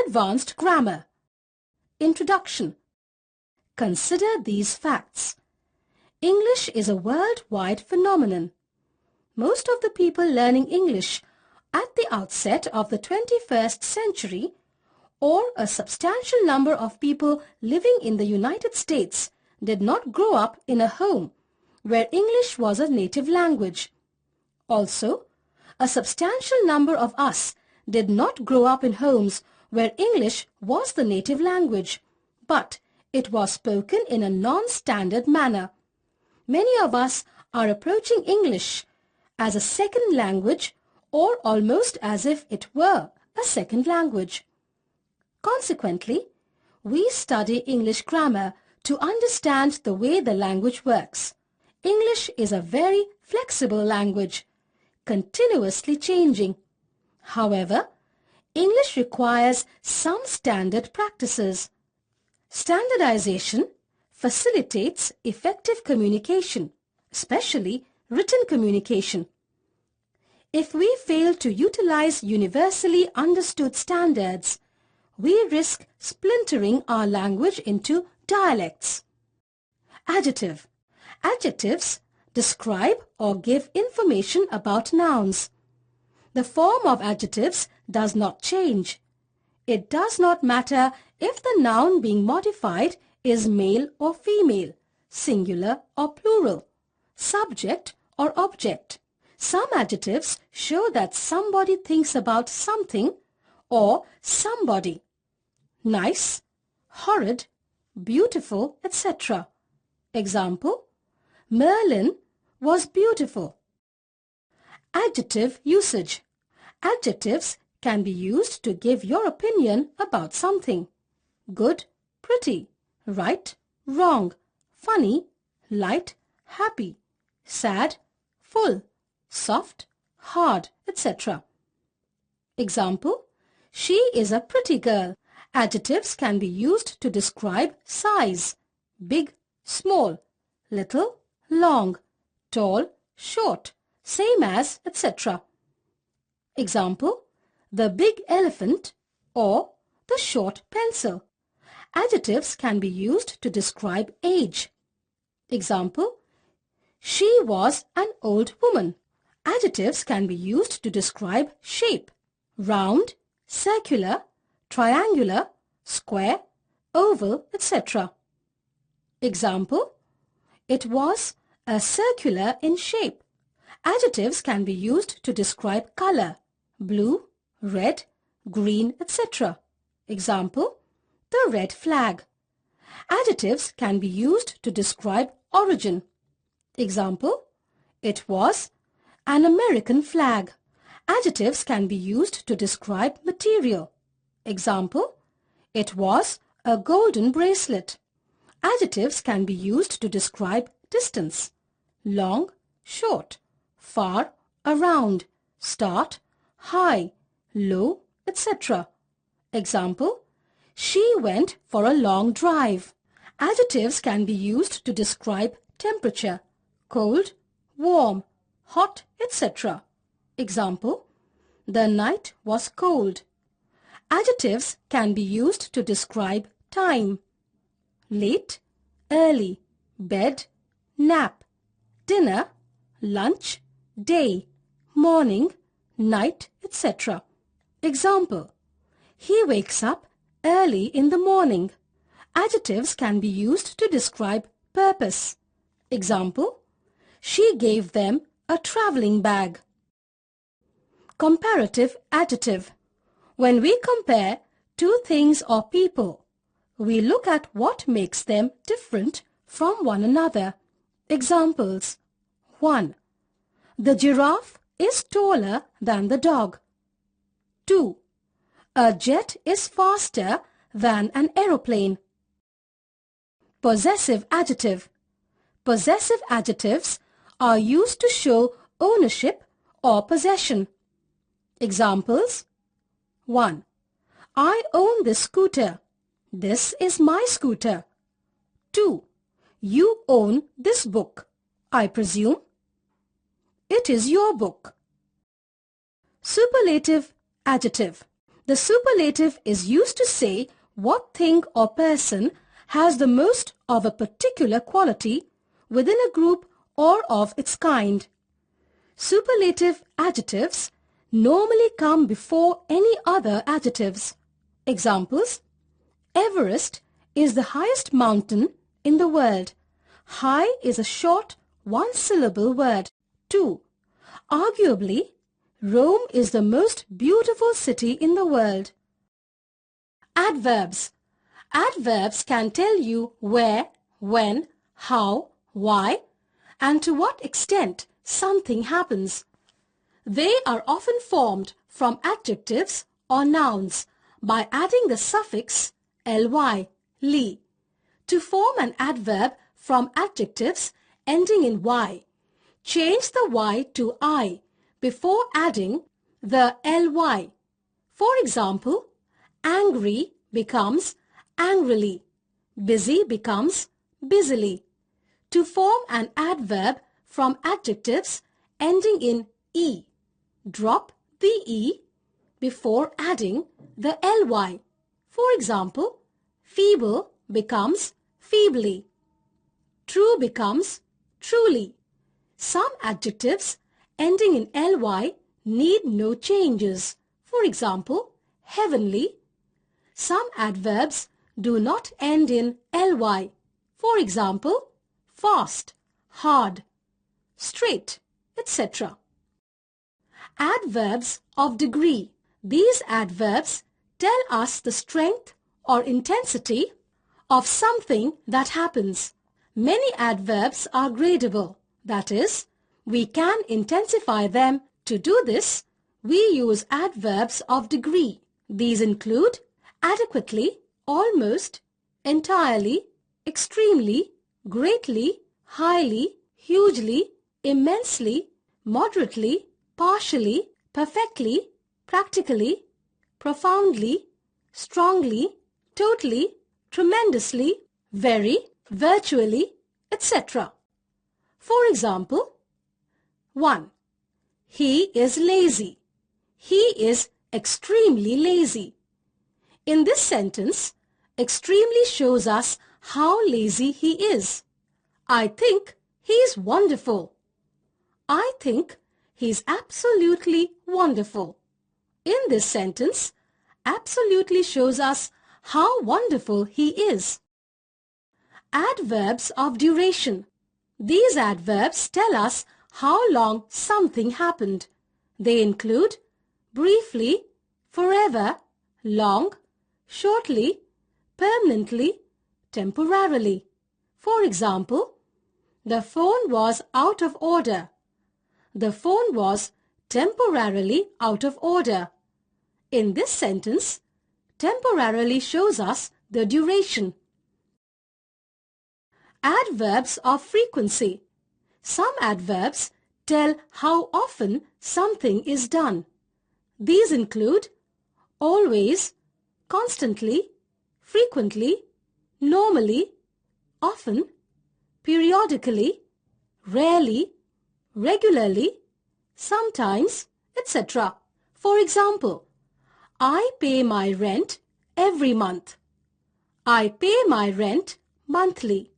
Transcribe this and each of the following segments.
Advanced grammar. Introduction. Consider these facts. English is a worldwide phenomenon. Most of the people learning English at the outset of the 21st century, or a substantial number of people living in the United States, did not grow up in a home where English was a native language. Also, a substantial number of us did not grow up in homes where English was the native language, but it was spoken in a non-standard manner. Many of us are approaching English as a second language, or almost as if it were a second language. Consequently, we study English grammar to understand the way the language works. English is a very flexible language, continuously changing. However, English requires some standard practices. Standardization facilitates effective communication, especially written communication. If we fail to utilize universally understood standards, we risk splintering our language into dialects. Adjective. Adjectives describe or give information about nouns. The form of adjectives does not change. It does not matter if the noun being modified is male or female, singular or plural, subject or object. Some adjectives show that somebody thinks about something or somebody. Nice, horrid, beautiful, etc. Example: Merlin was beautiful. Adjective usage. Adjectives can be used to give your opinion about something. Good, pretty, right, wrong, funny, light, happy, sad, full, soft, hard, etc. Example: She is a pretty girl. Adjectives can be used to describe size: big, small, little, long, tall, short, same as, etc. Example: the big elephant or the short pencil. Adjectives can be used to describe age. Example: She was an old woman. Adjectives can be used to describe shape: round, circular, triangular, square, oval, etc. Example: It was a circular in shape. Adjectives can be used to describe color: blue, red, green, etc. Example: the red flag. Adjectives can be used to describe origin. Example: It was an American flag. Adjectives can be used to describe material. Example: It was a golden bracelet. Adjectives can be used to describe distance: long, short, far, around, start, high, low, etc. Example: She went for a long drive. Adjectives can be used to describe temperature: cold, warm, hot, etc. Example: The night was cold. Adjectives can be used to describe time: late, early, bed, nap, dinner, lunch, day, morning, night, etc. Example: He wakes up early in the morning. Adjectives can be used to describe purpose. Example: She gave them a traveling bag. Comparative adjective. When we compare two things or people, we look at what makes them different from one another. Examples: 1. The giraffe is taller than the dog. 2. A jet is faster than an aeroplane. Possessive adjective. Possessive adjectives are used to show ownership or possession. Examples: 1. I own this scooter. This is my scooter. 2. You own this book. I presume it is your book. Superlative adjective. The superlative is used to say what thing or person has the most of a particular quality within a group or of its kind. Superlative adjectives normally come before any other adjectives. Examples: Everest is the highest mountain in the world. High is a short one-syllable word. 2. Arguably, Rome is the most beautiful city in the world. Adverbs. Adverbs can tell you where, when, how, why, and to what extent something happens. They are often formed from adjectives or nouns by adding the suffix ly, li. To form an adverb from adjectives ending in y, change the y to I before adding the ly. For example, angry becomes angrily, busy becomes busily. To form an adverb from adjectives ending in e, drop the e before adding the ly. For example, feeble becomes feebly, true becomes truly. Some adjectives ending in ly need no changes. For example, heavenly. Some adverbs do not end in ly. For example, fast, hard, straight, etc. Adverbs of degree. These adverbs tell us the strength or intensity of something that happens. Many adverbs are gradable. That is, we can intensify them. To do this, we use adverbs of degree. These include adequately, almost, entirely, extremely, greatly, highly, hugely, immensely, moderately, partially, perfectly, practically, profoundly, strongly, totally, tremendously, very, virtually, etc. For example, 1. He is lazy. He is extremely lazy. In this sentence, extremely shows us how lazy he is. I think he is wonderful. I think he is absolutely wonderful. In this sentence, absolutely shows us how wonderful he is. Adverbs of duration. These adverbs tell us how long something happened. They include briefly, forever, long, shortly, permanently, temporarily. For example, the phone was out of order. The phone was temporarily out of order. In this sentence, temporarily shows us the duration. Adverbs of frequency. Some adverbs tell how often something is done. These include always, constantly, frequently, normally, often, periodically, rarely, regularly, sometimes, etc. For example, I pay my rent every month. I pay my rent monthly.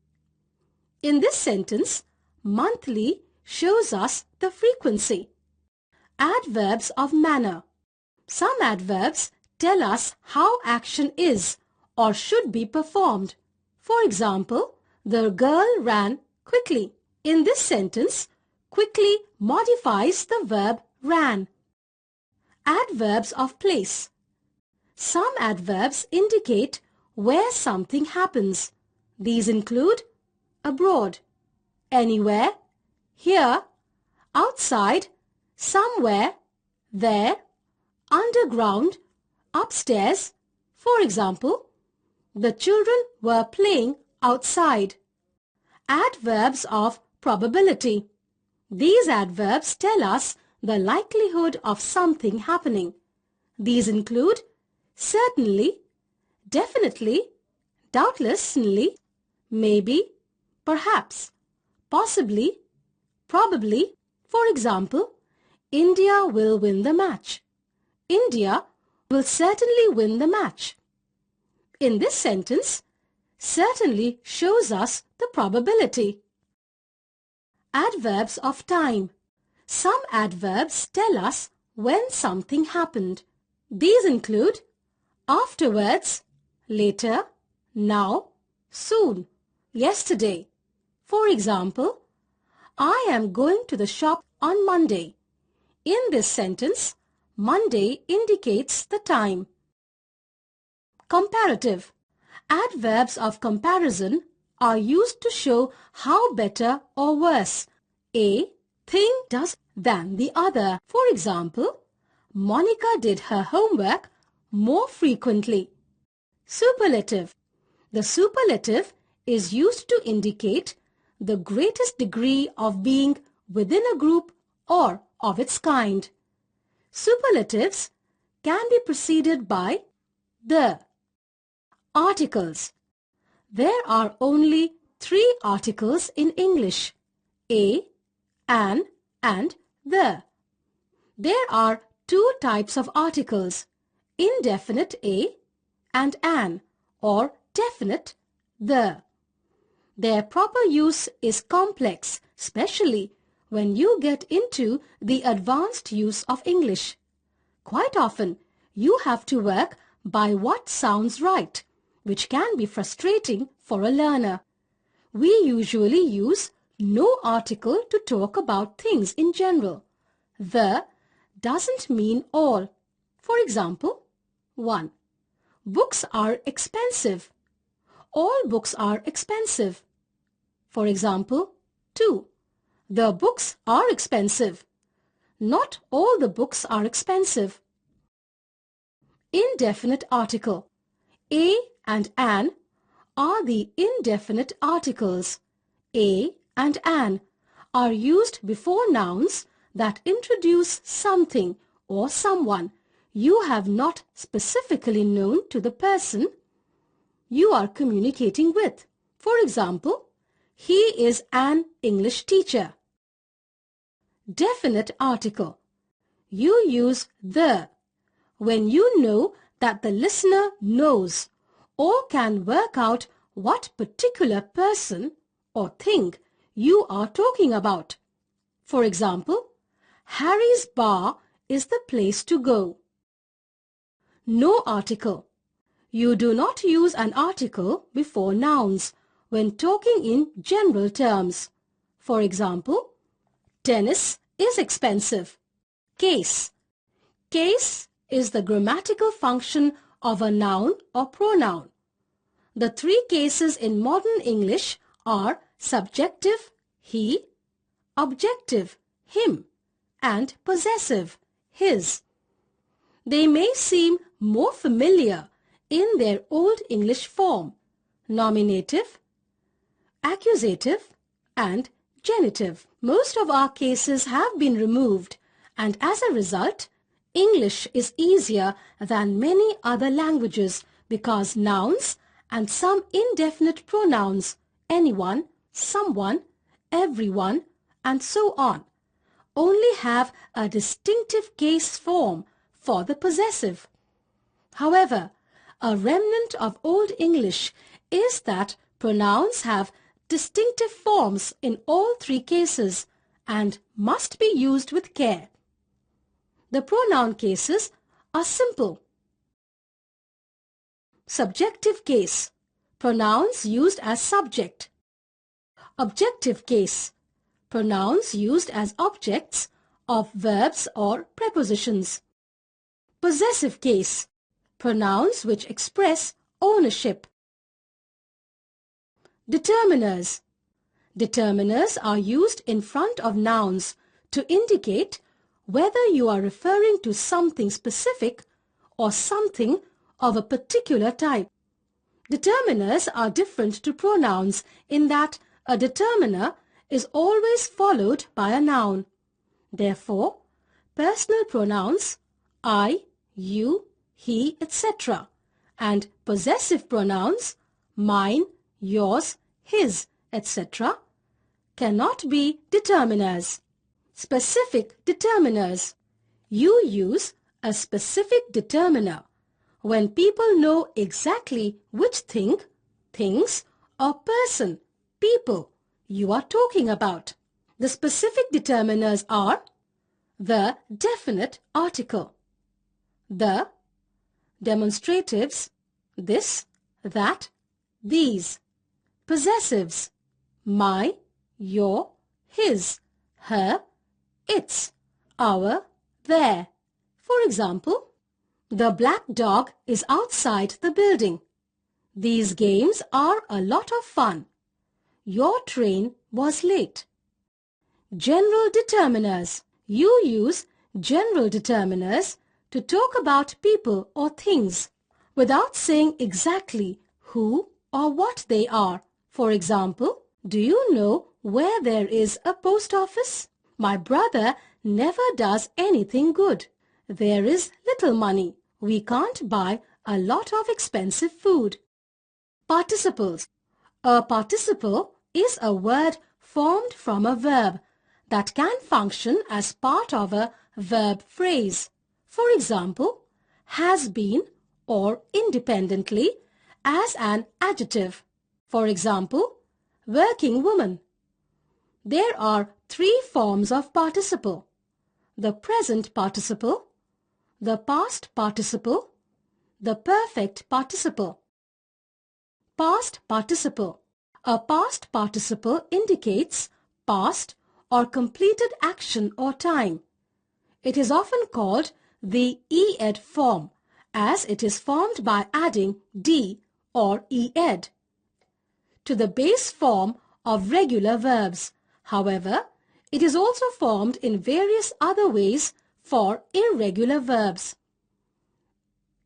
In this sentence, monthly shows us the frequency. Adverbs of manner. Some adverbs tell us how action is or should be performed. For example, the girl ran quickly. In this sentence, quickly modifies the verb ran. Adverbs of place. Some adverbs indicate where something happens. These include abroad, anywhere, here, outside, somewhere, there, underground, upstairs. For example, the children were playing outside. Adverbs of probability. These adverbs tell us the likelihood of something happening. These include certainly, definitely, doubtlessly, maybe, perhaps, possibly, probably. For example, India will win the match. India will certainly win the match. In this sentence, certainly shows us the probability. Adverbs of time. Some adverbs tell us when something happened. These include afterwards, later, now, soon, yesterday. For example, I am going to the shop on Monday. In this sentence, Monday indicates the time. Comparative. Adverbs of comparison are used to show how better or worse a thing does than the other. For example, Monica did her homework more frequently. Superlative. The superlative is used to indicate the greatest degree of being within a group or of its kind. Superlatives can be preceded by the. Articles. There are only 3 articles in English: a, an, and the. There are 2 types of articles: indefinite a and an, or definite the. Their proper use is complex, especially when you get into the advanced use of English. Quite often, you have to work by what sounds right, which can be frustrating for a learner. We usually use no article to talk about things in general. The doesn't mean all. For example, 1. Books are expensive. All books are expensive. For example, 2. The books are expensive. Not all the books are expensive. Indefinite article. A and an are the indefinite articles. A and an are used before nouns that introduce something or someone you have not specifically known to the person you are communicating with. For example, he is an English teacher. Definite article. You use the when you know that the listener knows or can work out what particular person or thing you are talking about. For example, Harry's bar is the place to go. No article. You do not use an article before nouns when talking in general terms. For example, tennis is expensive. Case. Case is the grammatical function of a noun or pronoun. The 3 cases in modern English are subjective, he, objective, him, and possessive, his. They may seem more familiar in their Old English form: nominative, accusative, and genitive. Most of our cases have been removed, and as a result, English is easier than many other languages because nouns and some indefinite pronouns, anyone, someone, everyone, and so on, only have a distinctive case form for the possessive. However, a remnant of Old English is that pronouns have distinctive forms in all 3 cases and must be used with care. The pronoun cases are simple. Subjective case, pronouns used as subject. Objective case, pronouns used as objects of verbs or prepositions. Possessive case, pronouns which express ownership. Determiners. Determiners are used in front of nouns to indicate whether you are referring to something specific or something of a particular type. Determiners are different to pronouns in that a determiner is always followed by a noun. Therefore, personal pronouns I, you, he, etc. and possessive pronouns mine, yours, his, etc. cannot be determiners. Specific determiners. You use a specific determiner. When people know exactly which thing, things, or person, people you are talking about. The specific determiners are the definite article, the demonstratives, this, that, these, possessives, my, your, his, her, its, our, their. For example, the black dog is outside the building. These games are a lot of fun. Your train was late. General determiners. You use general determiners to talk about people or things without saying exactly who or what they are. For example, do you know where there is a post office? My brother never does anything good. There is little money. We can't buy a lot of expensive food. Participles. A participle is a word formed from a verb that can function as part of a verb phrase. For example, has been or independently as an adjective. For example, working woman. There are three forms of participle: the present participle, the past participle, the perfect participle. Past participle. A past participle indicates past or completed action or time. It is often called the ed form as it is formed by adding d or ed to the base form of regular verbs. However, it is also formed in various other ways for irregular verbs.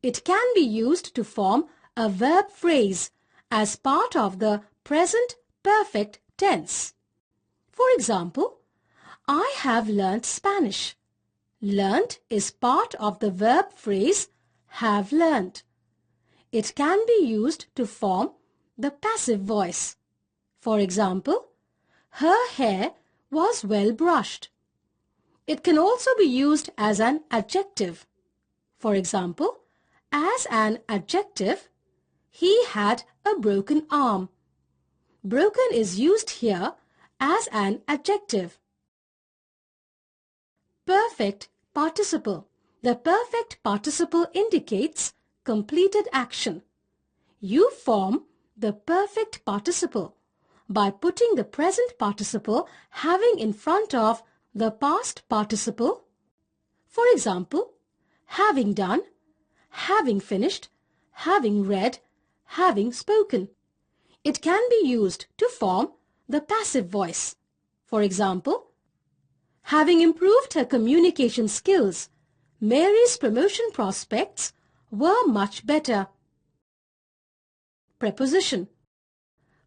It can be used to form a verb phrase as part of the present perfect tense. For example, I have learnt Spanish. Learnt is part of the verb phrase have learnt. It can be used to form the passive voice. For example, her hair was well brushed. It can also be used as an adjective. For example, as an adjective, he had a broken arm. Broken is used here as an adjective. Perfect participle. The perfect participle indicates completed action. You form the perfect participle by putting the present participle having in front of the past participle. For example, having done, having finished, having read, having spoken. It can be used to form the passive voice. For example, having improved her communication skills, Mary's promotion prospects were much better. Preposition.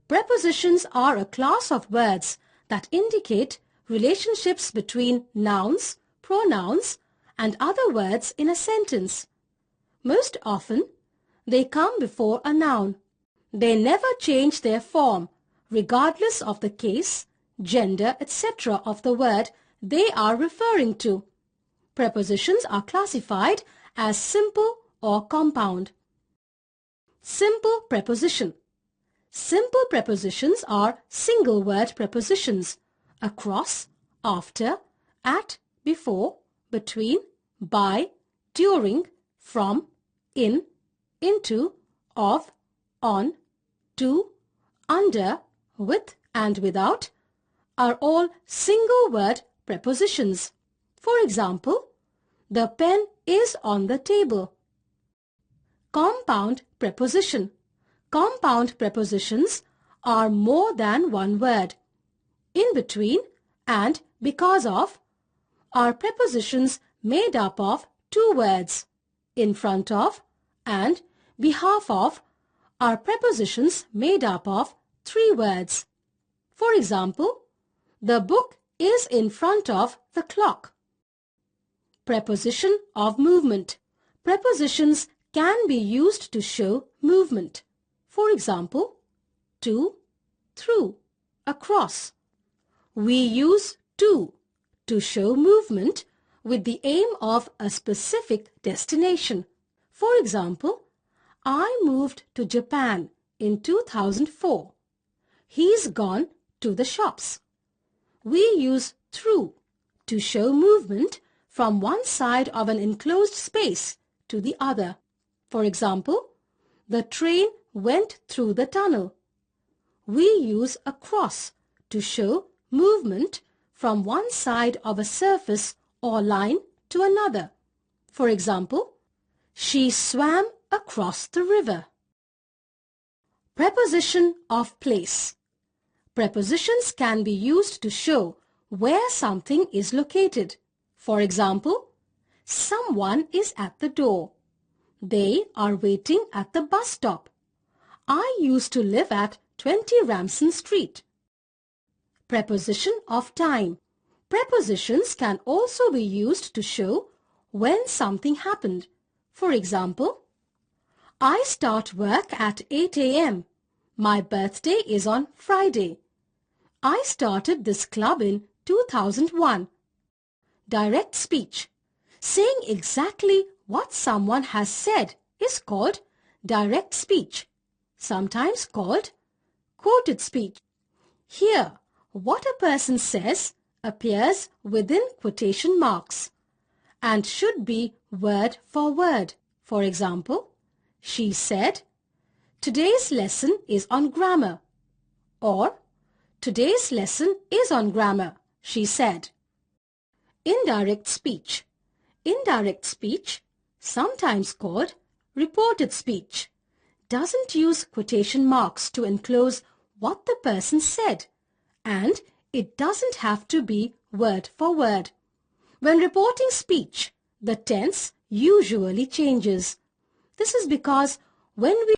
Prepositions are a class of words that indicate relationships between nouns, pronouns, and other words in a sentence. Most often, they come before a noun. They never change their form, regardless of the case, gender, etc. of the word they are referring to. Prepositions are classified as simple or compound. Simple preposition. Simple prepositions are single-word prepositions: across, after, at, before, between, by, during, from, in, into, of, on, to, under, with and without are all single-word prepositions. For example, the pen is on the table. Compound preposition. Compound prepositions are more than one word. In between and because of are prepositions made up of two words. In front of and behalf of are prepositions made up of three words. For example, the book is in front of the clock. Preposition of movement. Prepositions can be used to show movement. For example, to, through, across. We use to show movement with the aim of a specific destination. For example, I moved to Japan in 2004. He's gone to the shops. We use through to show movement from one side of an enclosed space to the other. For example, the train went through the tunnel. We use across to show movement from one side of a surface or line to another. For example, she swam across the river. Preposition of place. Prepositions can be used to show where something is located. For example, someone is at the door. They are waiting at the bus stop. I used to live at 20 Ramson Street. Preposition of time. Prepositions can also be used to show when something happened. For example, I start work at 8 a.m. My birthday is on Friday. I started this club in 2001. Direct speech. Saying exactly what someone has said is called direct speech, sometimes called quoted speech. Here, what a person says appears within quotation marks and should be word for word. For example, she said, "Today's lesson is on grammar," or "Today's lesson is on grammar," she said. Indirect speech. Indirect speech, sometimes called reported speech, doesn't use quotation marks to enclose what the person said, and it doesn't have to be word for word. When reporting speech, the tense usually changes. This is because when we